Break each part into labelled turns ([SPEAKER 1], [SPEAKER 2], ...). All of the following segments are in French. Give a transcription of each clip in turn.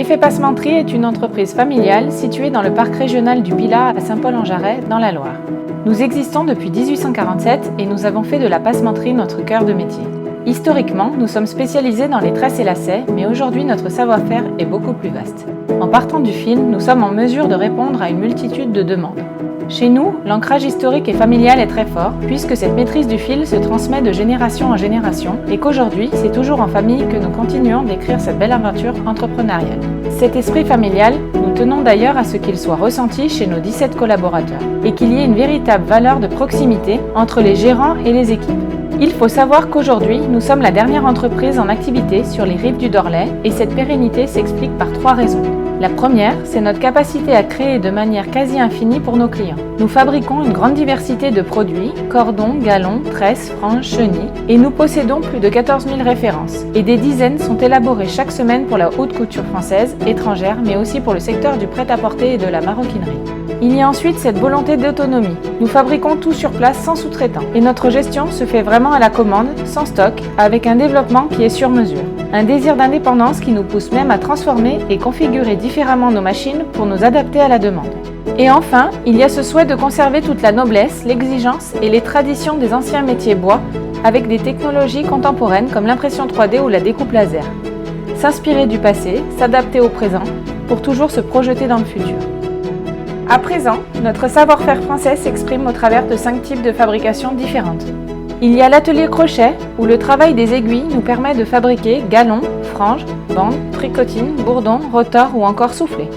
[SPEAKER 1] Effet Passementerie est une entreprise familiale située dans le parc régional du Pilat à Saint-Paul-en-Jarret, dans la Loire. Nous existons depuis 1847 et nous avons fait de la passementerie notre cœur de métier. Historiquement, nous sommes spécialisés dans les tresses et lacets, mais aujourd'hui notre savoir-faire est beaucoup plus vaste. En partant du fil, nous sommes en mesure de répondre à une multitude de demandes. Chez nous, l'ancrage historique et familial est très fort, puisque cette maîtrise du fil se transmet de génération en génération et qu'aujourd'hui, c'est toujours en famille que nous continuons d'écrire cette belle aventure entrepreneuriale. Cet esprit familial, nous tenons d'ailleurs à ce qu'il soit ressenti chez nos 17 collaborateurs et qu'il y ait une véritable valeur de proximité entre les gérants et les équipes. Il faut savoir qu'aujourd'hui, nous sommes la dernière entreprise en activité sur les rives du Dorlay et cette pérennité s'explique par 3 raisons. La première, c'est notre capacité à créer de manière quasi infinie pour nos clients. Nous fabriquons une grande diversité de produits, cordons, galons, tresses, franges, chenilles, et nous possédons plus de 14 000 références. Et des dizaines sont élaborées chaque semaine pour la haute couture française, étrangère, mais aussi pour le secteur du prêt-à-porter et de la maroquinerie. Il y a ensuite cette volonté d'autonomie. Nous fabriquons tout sur place sans sous-traitant. Et notre gestion se fait vraiment à la commande, sans stock, avec un développement qui est sur mesure. Un désir d'indépendance qui nous pousse même à transformer et configurer différemment nos machines pour nous adapter à la demande. Et enfin, il y a ce souhait de conserver toute la noblesse, l'exigence et les traditions des anciens métiers bois avec des technologies contemporaines comme l'impression 3D ou la découpe laser. S'inspirer du passé, s'adapter au présent pour toujours se projeter dans le futur. À présent, notre savoir-faire français s'exprime au travers de 5 types de fabrication différentes. Il y a l'atelier crochet, où le travail des aiguilles nous permet de fabriquer galons, franges, bandes, tricotines, bourdons, rotors ou encore soufflets.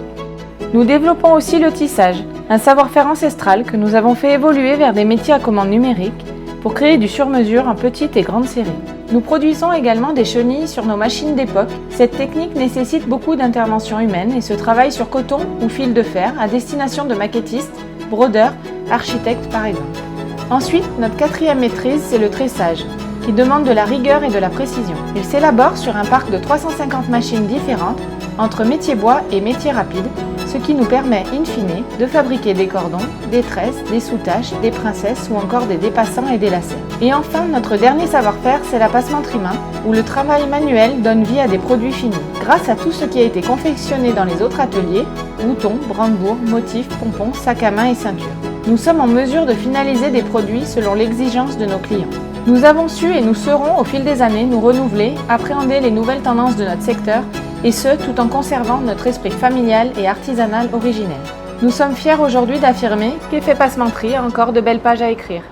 [SPEAKER 1] Nous développons aussi le tissage, un savoir-faire ancestral que nous avons fait évoluer vers des métiers à commande numérique pour créer du sur-mesure en petite et grande série. Nous produisons également des chenilles sur nos machines d'époque. Cette technique nécessite beaucoup d'interventions humaines et se travaille sur coton ou fil de fer à destination de maquettistes, brodeurs, architectes par exemple. Ensuite, notre 4e maîtrise, c'est le tressage, qui demande de la rigueur et de la précision. Il s'élabore sur un parc de 350 machines différentes entre métier bois et métier rapide, ce qui nous permet, in fine, de fabriquer des cordons, des tresses, des soutaches, des princesses ou encore des dépassants et des lacets. Et enfin, notre dernier savoir-faire, c'est la passementerie main, où le travail manuel donne vie à des produits finis. Grâce à tout ce qui a été confectionné dans les autres ateliers, boutons, brandebourgs, motifs, pompons, sacs à main et ceintures. Nous sommes en mesure de finaliser des produits selon l'exigence de nos clients. Nous avons su et nous saurons au fil des années nous renouveler, appréhender les nouvelles tendances de notre secteur et ce, tout en conservant notre esprit familial et artisanal originel. Nous sommes fiers aujourd'hui d'affirmer qu'Effet Passementerie a encore de belles pages à écrire.